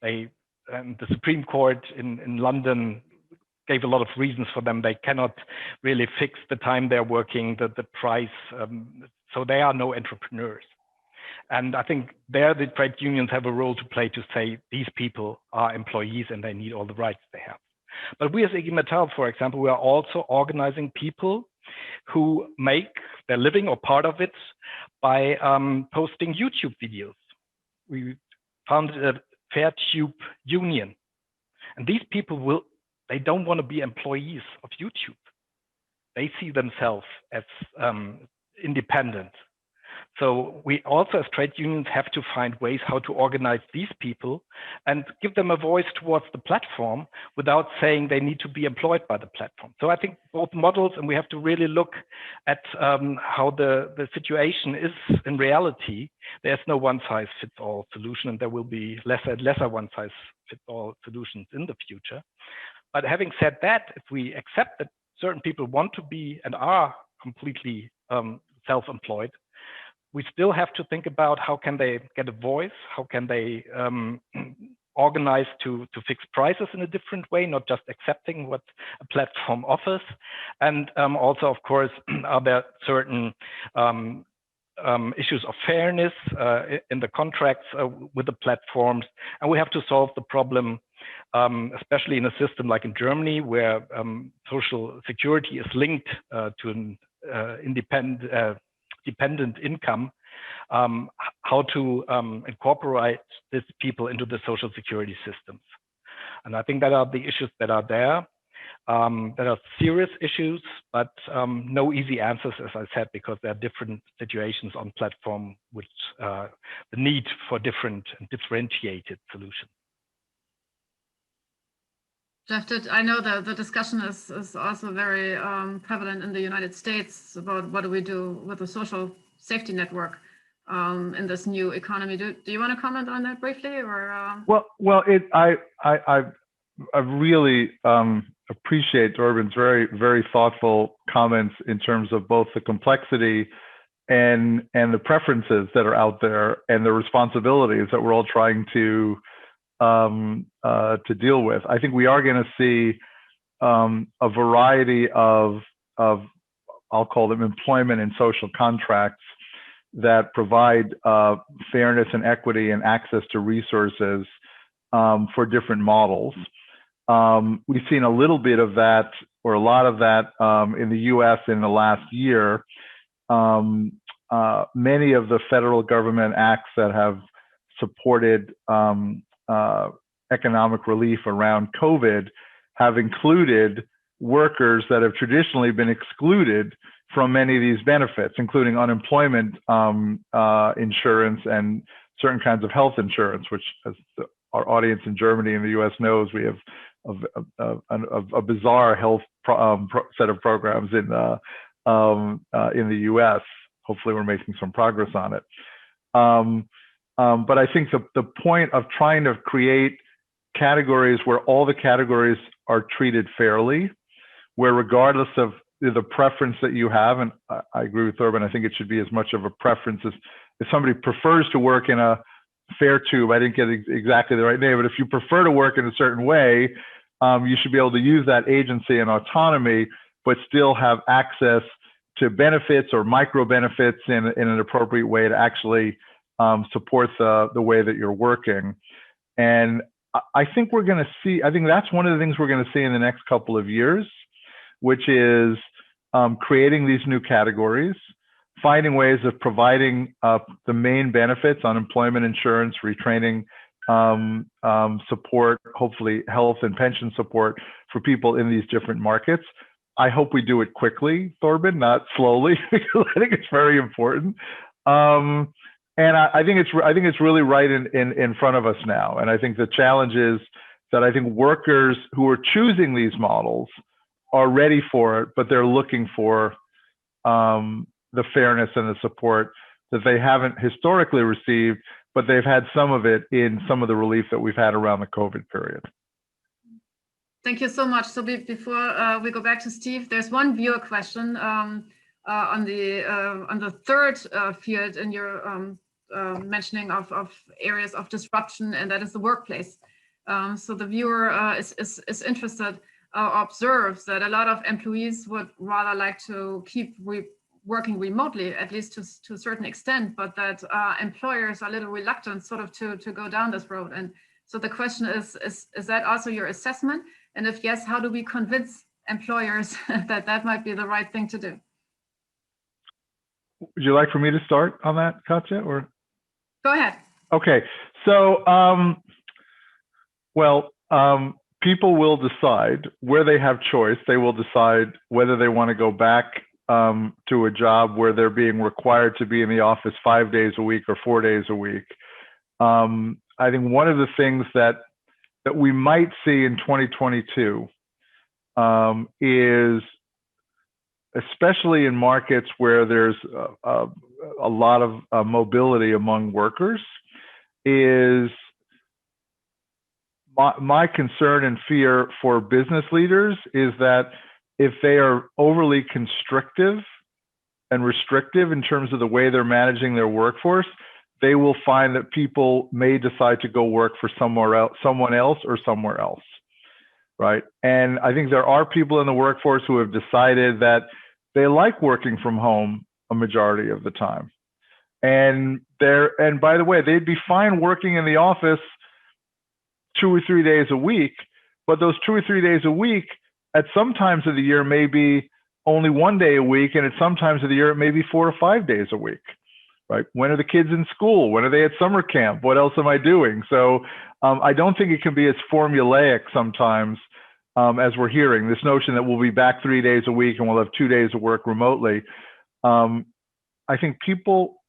C: And the Supreme Court in London gave a lot of reasons for them. They cannot really fix the time they're working, the price. So they are no entrepreneurs. And I think there the trade unions have a role to play to say these people are employees and they need all the rights they have. But we as IG Metall, for example, we are also organizing people who make their living or part of it by posting YouTube videos. We founded a FairTube union. And these people they don't want to be employees of YouTube. They see themselves as independent. So we also as trade unions have to find ways how to organize these people and give them a voice towards the platform without saying they need to be employed by the platform. So I think both models, and we have to really look at how the situation is in reality. There's no one-size-fits-all solution, and there will be lesser and lesser one-size-fits-all solutions in the future. But having said that, if we accept that certain people want to be and are completely self-employed, we still have to think about how can they get a voice, how can they organize to fix prices in a different way, not just accepting what a platform offers. And also, of course, are there certain issues of fairness in the contracts with the platforms. And we have to solve the problem, especially in a system like in Germany, where social security is linked to an dependent income, how to incorporate these people into the social security systems. And I think that are the issues that are there. That are serious issues, but no easy answers, as I said, because there are different situations on platform with the need for different and differentiated solutions.
B: Jeff, I know that the discussion is also very prevalent in the United States about what do we do with the social safety network in this new economy. Do you want to comment on that briefly, or?
D: I really appreciate Thorben's very thoughtful comments in terms of both the complexity and the preferences that are out there and the responsibilities that we're all trying to deal with. I think we are going to see a variety of I'll call them employment and social contracts that provide fairness and equity and access to resources for different models. We've seen a little bit of that, or a lot of that, in the U.S. in the last year. Many of the federal government acts that have supported economic relief around COVID have included workers that have traditionally been excluded from many of these benefits, including unemployment insurance and certain kinds of health insurance, which, as our audience in Germany and the US knows, we have a bizarre health set of programs in the US. Hopefully we're making some progress on it. But I think the point of trying to create categories where all the categories are treated fairly, where regardless of the preference that you have, and I agree with Thorben, I think it should be as much of a preference as if somebody prefers to work in a fair tube, I didn't get exactly the right name, but if you prefer to work in a certain way, you should be able to use that agency and autonomy, but still have access to benefits or micro benefits in an appropriate way to actually support the way that you're working. And I think we're going to see, I think that's one of the things we're going to see in the next couple of years, which is creating these new categories, finding ways of providing the main benefits, unemployment insurance, retraining support, hopefully health and pension support for people in these different markets. I hope we do it quickly, Thorben, not slowly, because I think it's very important. And I think it's really right in front of us now. And I think the challenge is that I think workers who are choosing these models are ready for it, but they're looking for the fairness and the support that they haven't historically received, but they've had some of it in some of the relief that we've had around the COVID period.
B: Thank you so much. So before we go back to Steve, there's one viewer question on the third field in your mentioning of areas of disruption, and that is the workplace. So the viewer is interested or observes that a lot of employees would rather like to keep working remotely, at least to a certain extent, but that employers are a little reluctant sort of to go down this road. And so the question is that also your assessment? And if yes, how do we convince employers that that might be the right thing to do?
D: Would you like for me to start on that, Katja, or?
B: Go ahead.
D: Okay, so, people will decide where they have choice. They will decide whether they want to go back to a job where they're being required to be in the office 5 days a week or 4 days a week. I think one of the things that we might see in 2022 is, especially in markets where there's a lot of mobility among workers, is my concern and fear for business leaders is that if they are overly constrictive and restrictive in terms of the way they're managing their workforce, they will find that people may decide to go work for someone else or somewhere else, right? And I think there are people in the workforce who have decided that they like working from home a majority of the time. And by the way, they'd be fine working in the office 2 or 3 days a week, but those 2 or 3 days a week at some times of the year may be only 1 day a week, and at some times of the year it may be 4 or 5 days a week, right? When are the kids in school? When are they at summer camp? What else am I doing? So I don't think it can be as formulaic sometimes as we're hearing, this notion that we'll be back 3 days a week and we'll have 2 days of work remotely. I think people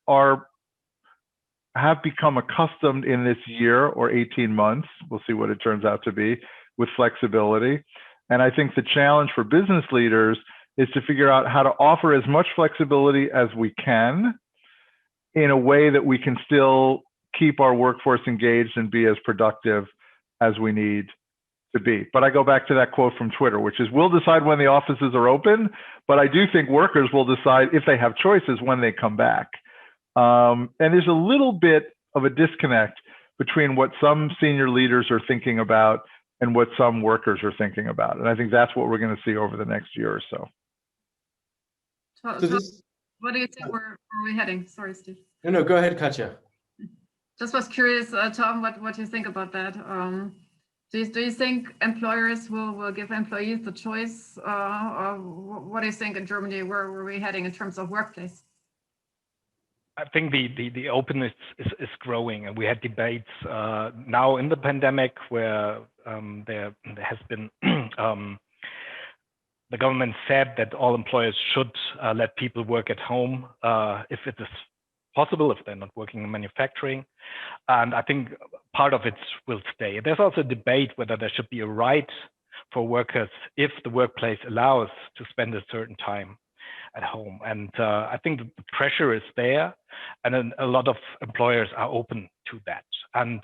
D: have become accustomed in this year or 18 months, we'll see what it turns out to be, with flexibility. And I think the challenge for business leaders is to figure out how to offer as much flexibility as we can in a way that we can still keep our workforce engaged and be as productive as we need to be. But I go back to that quote from Twitter, which is, we'll decide when the offices are open, but I do think workers will decide, if they have choices, when they come back. And there's a little bit of a disconnect between what some senior leaders are thinking about and what some workers are thinking about. And I think that's what we're going to see over the next year or so.
B: So what do you think where are we heading? Sorry, Steve.
A: No, go ahead, Katja.
B: Just was curious, Tom, what you think about that. Do you think employers will give employees the choice? Or what do you think in Germany, where are we heading in terms of workplace?
C: I think the openness is growing, and we had debates now in the pandemic where there has been the government said that all employers should let people work at home if it is possible, if they're not working in manufacturing. And I think part of it will stay. There's also a debate whether there should be a right for workers if the workplace allows to spend a certain time at home. And I think the pressure is there, and then a lot of employers are open to that. And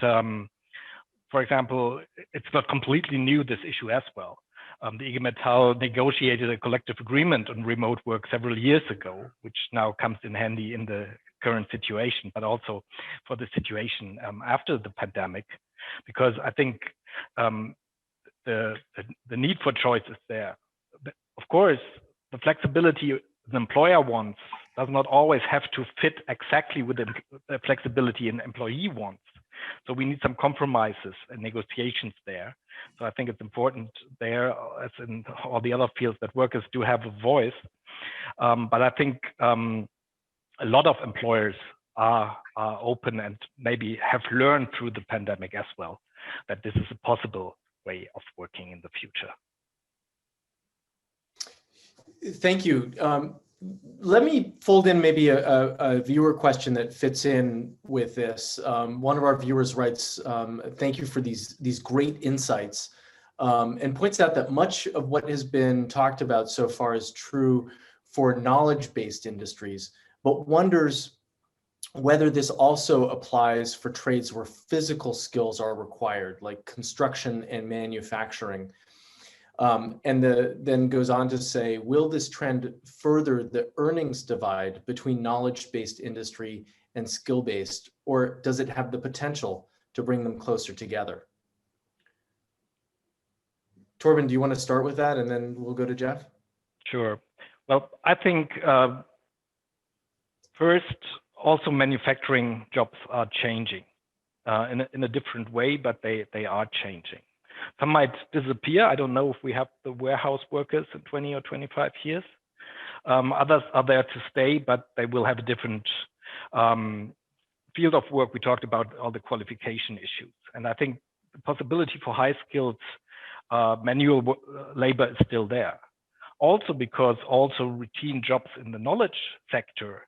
C: for example, it's not completely new, this issue as well. The IG Metall negotiated a collective agreement on remote work several years ago, which now comes in handy in the current situation, but also for the situation after the pandemic, because I think the need for choice is there. Of course, the flexibility an employer wants does not always have to fit exactly with the flexibility an employee wants. So we need some compromises and negotiations there. So I think it's important there, as in all the other fields, that workers do have a voice. But I think a lot of employers are open and maybe have learned through the pandemic as well that this is a possible way of working in the future.
A: Thank you. Let me fold in maybe a viewer question that fits in with this. One of our viewers writes, thank you for these great insights, and points out that much of what has been talked about so far is true for knowledge-based industries, but wonders whether this also applies for trades where physical skills are required, like construction and manufacturing. And then goes on to say, will this trend further the earnings divide between knowledge-based industry and skill-based, or does it have the potential to bring them closer together? Thorben, do you want to start with that, and then we'll go to Jeff? Sure.
C: Well, I think first, also manufacturing jobs are changing in a different way, but they are changing. Some might disappear. I don't know if we have the warehouse workers in 20 or 25 years. Others are there to stay, but they will have a different field of work. We talked about all the qualification issues. And I think the possibility for high-skilled manual labor is still there. Also because also routine jobs in the knowledge sector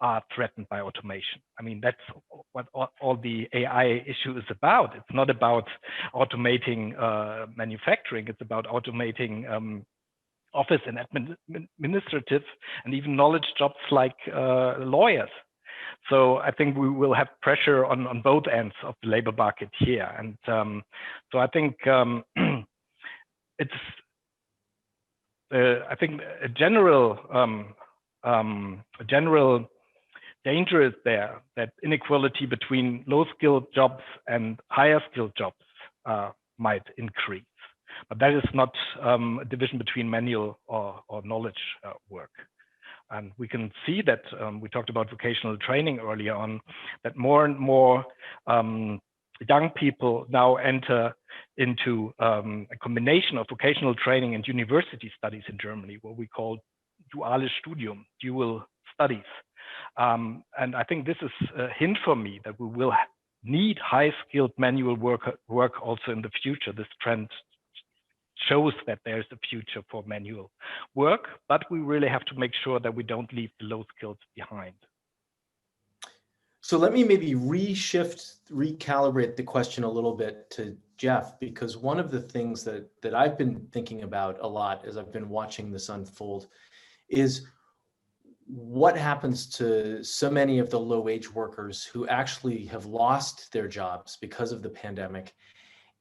C: are threatened by automation. I mean, that's what all the AI issue is about. It's not about automating manufacturing. It's about automating office and administrative and even knowledge jobs like lawyers. So I think we will have pressure on both ends of the labor market here. And so I think I think a general danger is there that inequality between low-skilled jobs and higher-skilled jobs might increase. But that is not a division between manual or knowledge work. And we can see that we talked about vocational training earlier on, that more and more young people now enter into a combination of vocational training and university studies in Germany, what we call duales Studium, dual studies. And I think this is a hint for me that we will need high-skilled manual work also in the future. This trend shows that there's a future for manual work, but we really have to make sure that we don't leave the low skills behind.
A: So let me maybe recalibrate the question a little bit to Jeff, because one of the things that I've been thinking about a lot as I've been watching this unfold is what happens to so many of the low-wage workers who actually have lost their jobs because of the pandemic,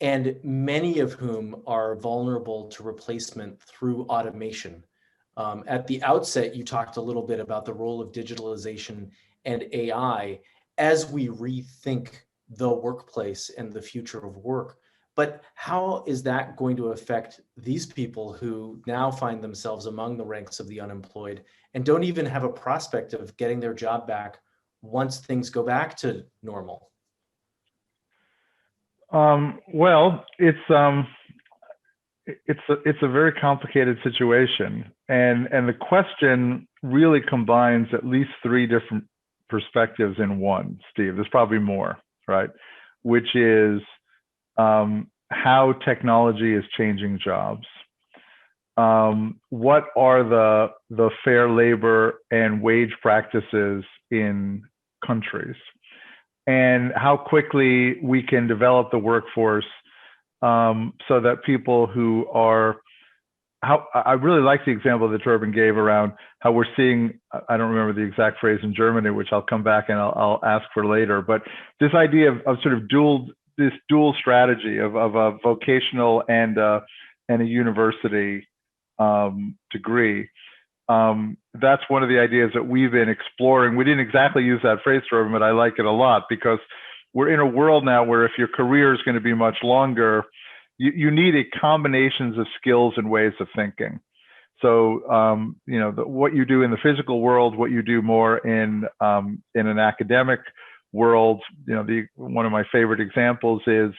A: and many of whom are vulnerable to replacement through automation. At the outset, you talked a little bit about the role of digitalization and AI as we rethink the workplace and the future of work. But how is that going to affect these people who now find themselves among the ranks of the unemployed and don't even have a prospect of getting their job back once things go back to normal?
D: Well, it's a very complicated situation, and the question really combines at least three different perspectives in one, Steve. There's probably more, right? Which is how technology is changing jobs. What are the fair labor and wage practices in countries, and how quickly we can develop the workforce so that people who are, I really like the example that Thorben gave around how we're seeing, I don't remember the exact phrase in Germany, which I'll come back and I'll ask for later, but this idea of sort of this dual strategy of a vocational and a university degree. That's one of the ideas that we've been exploring. We didn't exactly use that phrase, Thorben, but I like it a lot, because we're in a world now where if your career is going to be much longer, you need a combinations of skills and ways of thinking. So, what you do in the physical world, what you do more in an academic world. One of my favorite examples is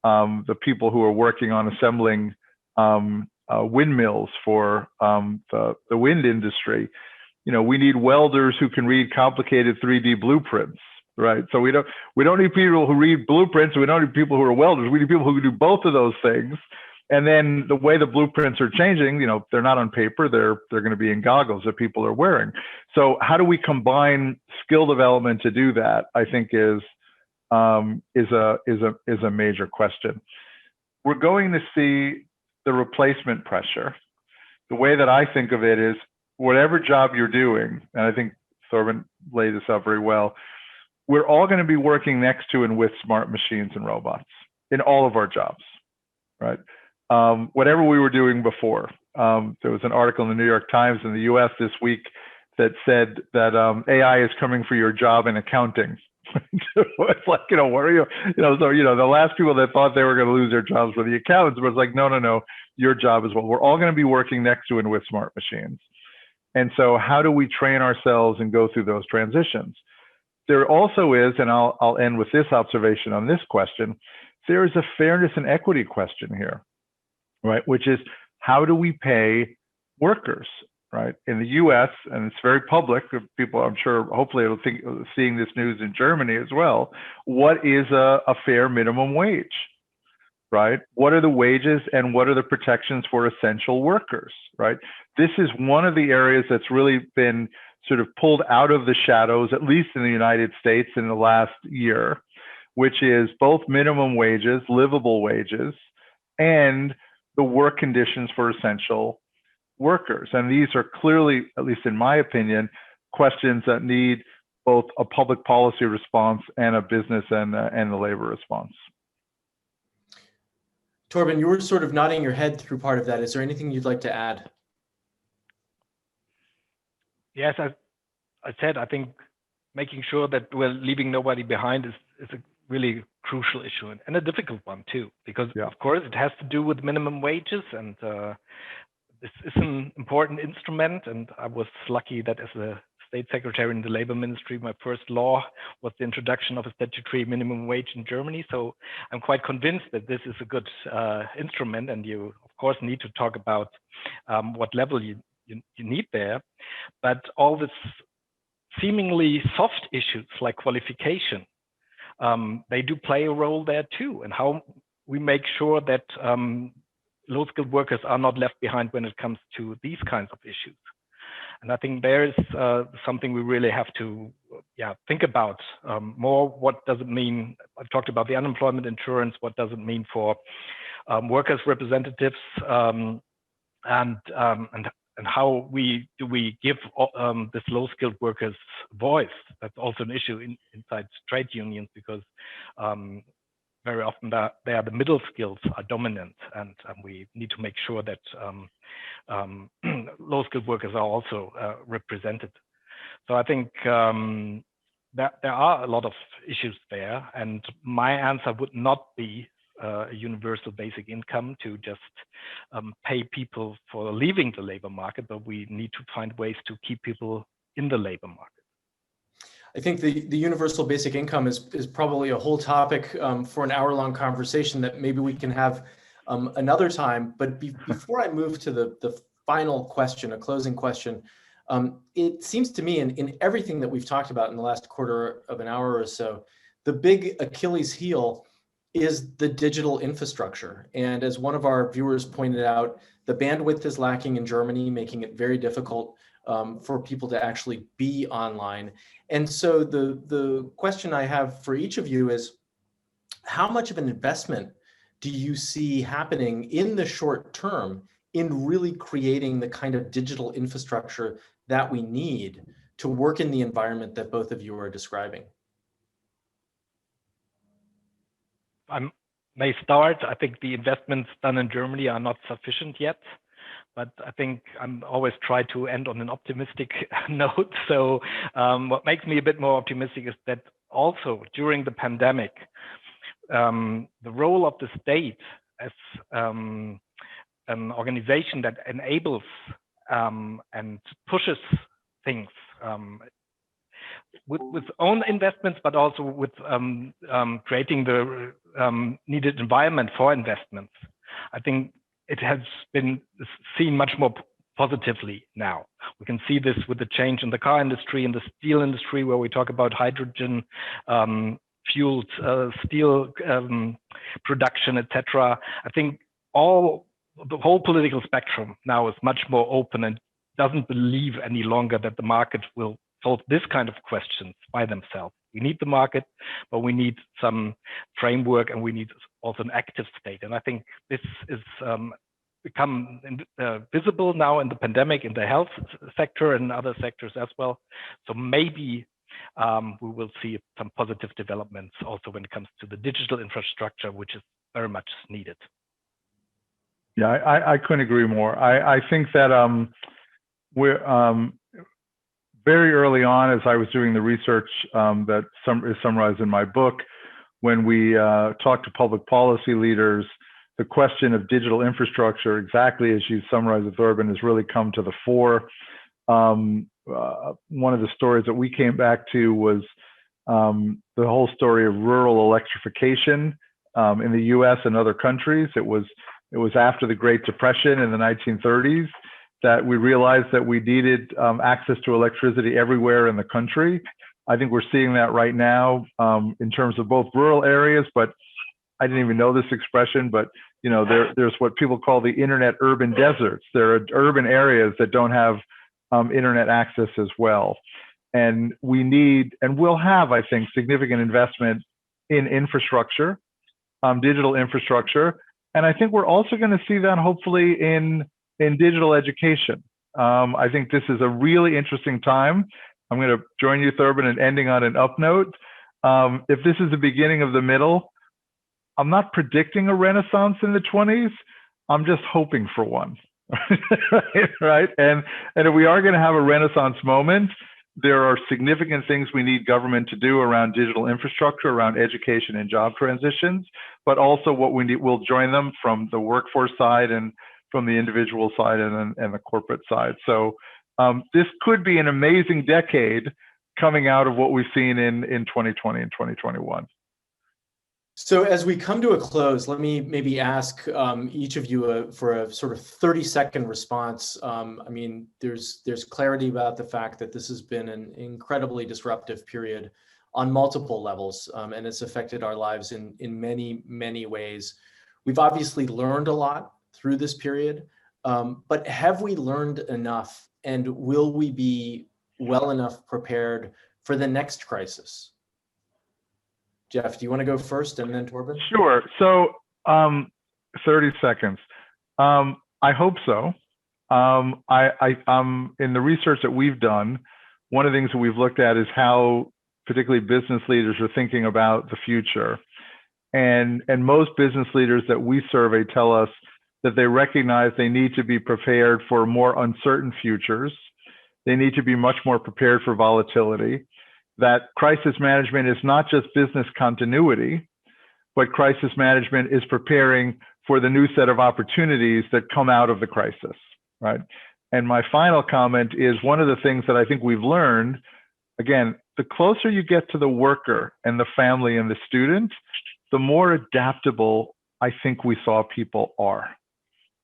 D: the people who are working on assembling windmills for the wind industry. We need welders who can read complicated 3D blueprints, right? So we don't need people who read blueprints. We don't need people who are welders. We need people who can do both of those things. And then the way the blueprints are changing, they're not on paper. They're going to be in goggles that people are wearing. So how do we combine skill development to do that? I think is a major question. We're going to see the replacement pressure. The way that I think of it is, whatever job you're doing, and I think Thorben laid this out very well, we're all going to be working next to and with smart machines and robots in all of our jobs, right? Whatever we were doing before. There was an article in the New York Times in the US this week that said that AI is coming for your job in accounting. It's like, what are you, so, the last people that thought they were going to lose their jobs were the accountants, but it's like, no, your job as well. We're all going to be working next to and with smart machines. And so how do we train ourselves and go through those transitions? There also is, and I'll end with this observation on this question, there is a fairness and equity question here, right? Which is, how do we pay workers, right? In the US, and it's very public, people, I'm sure, hopefully will think, seeing this news in Germany as well, what is a fair minimum wage, right? What are the wages and what are the protections for essential workers, right? This is one of the areas that's really been sort of pulled out of the shadows, at least in the United States in the last year, which is both minimum wages, livable wages, and the work conditions for essential workers. And these are clearly, at least in my opinion, questions that need both a public policy response and a business and the labor response.
A: Thorben, you were sort of nodding your head through part of that. Is there anything you'd like to add?
C: Yes, I said, I think making sure that we're leaving nobody behind is a really crucial issue, and a difficult one too, because of course it has to do with minimum wages, and this is an important instrument. And I was lucky that as a state secretary in the labor ministry, my first law was the introduction of a statutory minimum wage in Germany. So I'm quite convinced that this is a good instrument, and you of course need to talk about what level you need there. But all this seemingly soft issues like qualification, they do play a role there too, and how we make sure that low-skilled workers are not left behind when it comes to these kinds of issues. And I think there is something we really have to think about more. What does it mean? I've talked about the unemployment insurance. What does it mean for workers' representatives, and how do we give this low-skilled workers voice? That's also an issue inside trade unions, because very often they are the middle skills are dominant, and we need to make sure that low-skilled workers are also represented. So I think that there are a lot of issues there, and my answer would not be a universal basic income to just pay people for leaving the labor market, but we need to find ways to keep people in the labor market.
A: I think the universal basic income is probably a whole topic for an hour-long conversation that maybe we can have another time. But before I move to the final question, a closing question, it seems to me in everything that we've talked about in the last quarter of an hour or so, the big Achilles heel is the digital infrastructure. And as one of our viewers pointed out, the bandwidth is lacking in Germany, making it very difficult for people to actually be online. And so the question I have for each of you is, how much of an investment do you see happening in the short term in really creating the kind of digital infrastructure that we need to work in the environment that both of you are describing?
C: I may start. I think the investments done in Germany are not sufficient yet, but I think I'm always try to end on an optimistic note. So what makes me a bit more optimistic is that also during the pandemic, the role of the state as an organization that enables and pushes things with own investments, but also with creating the needed environment for investments. I think it has been seen much more positively now. We can see this with the change in the car industry and the steel industry, where we talk about hydrogen fueled steel production, etc. I think the whole political spectrum now is much more open and doesn't believe any longer that the market will solve this kind of questions by themselves. We need the market, but we need some framework, and we need also an active state. And I think this is become visible now in the pandemic, in the health sector and other sectors as well. So maybe we will see some positive developments also when it comes to the digital infrastructure, which is very much needed.
D: Yeah, I couldn't agree more. I think that we're very early on, as I was doing the research that is summarized in my book, when we talked to public policy leaders, the question of digital infrastructure, exactly as you summarized with Thorben, has really come to the fore. One of the stories that we came back to was the whole story of rural electrification in the US and other countries. It was after the Great Depression in the 1930s that we realized that we needed access to electricity everywhere in the country. I think we're seeing that right now in terms of both rural areas, but I didn't even know this expression, but you know, there's what people call the internet urban deserts. There are urban areas that don't have internet access as well. And we need, and we'll have, I think, significant investment in infrastructure, digital infrastructure. And I think we're also going to see that hopefully in digital education. I think this is a really interesting time. I'm going to join you, Thorben, in ending on an up note. If this is the beginning of the middle, I'm not predicting a renaissance in the 20s. I'm just hoping for one, right? And if we are going to have a renaissance moment, there are significant things we need government to do around digital infrastructure, around education and job transitions, but also what we need, we'll join them from the workforce side and from the individual side and the corporate side. So this could be an amazing decade coming out of what we've seen in 2020 and 2021.
A: So as we come to a close, let me maybe ask each of you for a sort of 30-second response. I mean, there's clarity about the fact that this has been an incredibly disruptive period on multiple levels, and it's affected our lives in many, many ways. We've obviously learned a lot through this period, but have we learned enough And will we be well enough prepared for the next crisis? Jeff, do you want to go first and then Thorben?
D: Sure. So 30 seconds. I hope so. In the research that we've done, one of the things that we've looked at is how particularly business leaders are thinking about the future. And most business leaders that we survey tell us that they recognize they need to be prepared for more uncertain futures. They need to be much more prepared for volatility. That crisis management is not just business continuity, but crisis management is preparing for the new set of opportunities that come out of the crisis, right? And my final comment is one of the things that I think we've learned, again, the closer you get to the worker and the family and the student, the more adaptable I think we saw people are,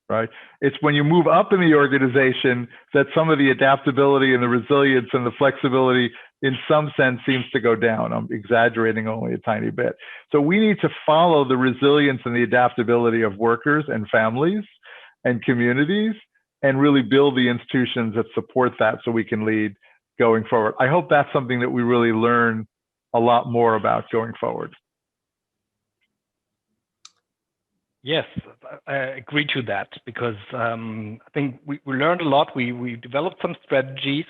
D: right? It's when you move up in the organization that some of the adaptability and the resilience and the flexibility in some sense seems to go down. I'm exaggerating only a tiny bit. So we need to follow the resilience and the adaptability of workers and families and communities and really build the institutions that support that so we can lead going forward. I hope that's something that we really learn a lot more about going forward.
C: Yes, I agree to that because I think we learned a lot. We developed some strategies,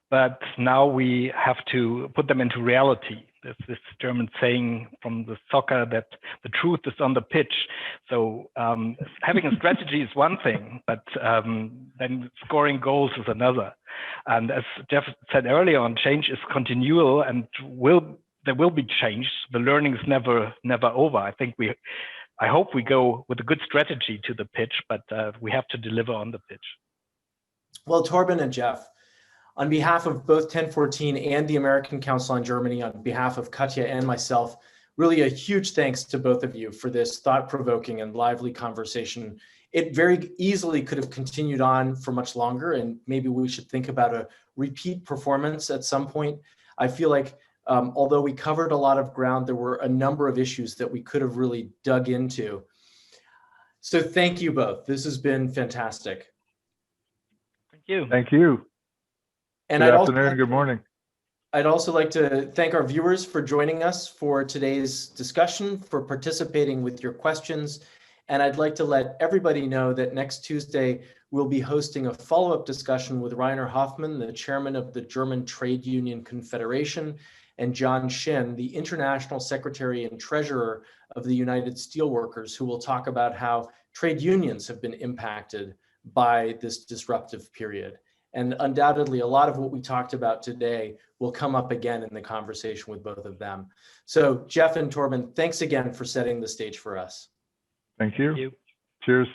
C: but now we have to put them into reality. There's this German saying from the soccer that the truth is on the pitch. So having a strategy is one thing, but then scoring goals is another. And as Jeff said earlier on, change is continual and there will be change. The learning is never over. I hope we go with a good strategy to the pitch, but we have to deliver on the pitch.
A: Well, Thorben and Jeff, on behalf of both 1014 and the American Council on Germany, on behalf of Katja and myself, really a huge thanks to both of you for this thought-provoking and lively conversation. It very easily could have continued on for much longer, and maybe we should think about a repeat performance at some point. I feel like although we covered a lot of ground, there were a number of issues that we could have really dug into. So thank you both. This has been fantastic.
C: Thank you.
D: Thank you.
A: And
D: good afternoon, good morning.
A: I'd also like to thank our viewers for joining us for today's discussion, for participating with your questions. And I'd like to let everybody know that next Tuesday, we'll be hosting a follow-up discussion with Rainer Hoffmann, the chairman of the German Trade Union Confederation, and John Shin, the International Secretary and Treasurer of the United Steelworkers, who will talk about how trade unions have been impacted by this disruptive period. And undoubtedly, a lot of what we talked about today will come up again in the conversation with both of them. So Jeff and Thorben, thanks again for setting the stage for us.
D: Thank you. Cheers.